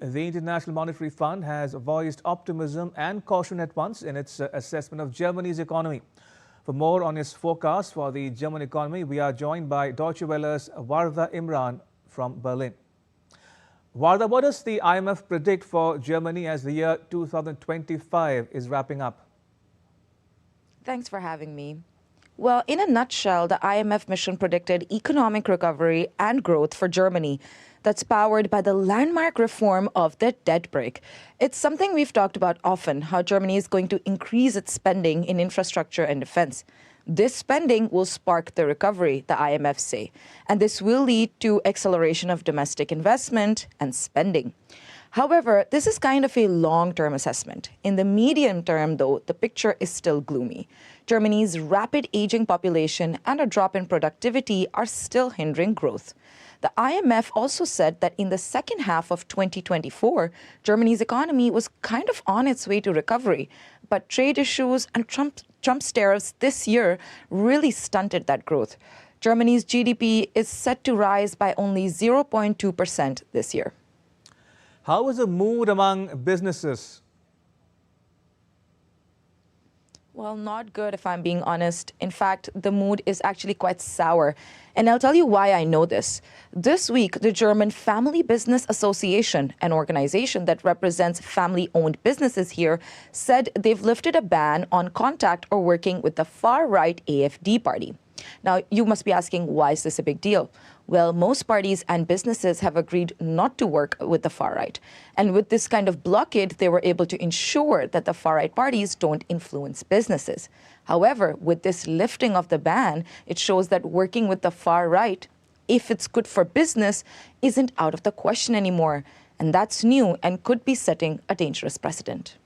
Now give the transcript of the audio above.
The International Monetary Fund has voiced optimism and caution at once in its assessment of Germany's economy. For more on its forecast for the German economy, we are joined by Deutsche Welle's Varda Imran from Berlin. Varda, what does the IMF predict for Germany as the year 2025 is wrapping up? Thanks for having me. Well, in a nutshell, the IMF mission predicted economic recovery and growth for Germany that's powered by the landmark reform of the debt brake. It's something we've talked about often, how Germany is going to increase its spending in infrastructure and defense. This spending will spark the recovery, the IMF say, and this will lead to acceleration of domestic investment and spending. However, this is kind of a long-term assessment. In the medium term, though, the picture is still gloomy. Germany's rapid aging population and a drop in productivity are still hindering growth. The IMF also said that in the second half of 2024, Germany's economy was kind of on its way to recovery, but trade issues and Trump's tariffs this year really stunted that growth. Germany's GDP is set to rise by only 0.2% this year. How is the mood among businesses? Well, not good if I'm being honest. In fact, the mood is actually quite sour. And I'll tell you why I know this. This week, the German Family Business Association, an organization that represents family-owned businesses here, said they've lifted a ban on contact or working with the far-right AfD party. Now, you must be asking, why is this a big deal? Well, most parties and businesses have agreed not to work with the far-right. And with this kind of blockade, they were able to ensure that the far-right parties don't influence businesses. However, with this lifting of the ban, it shows that working with the far-right, if it's good for business, isn't out of the question anymore. And that's new and could be setting a dangerous precedent.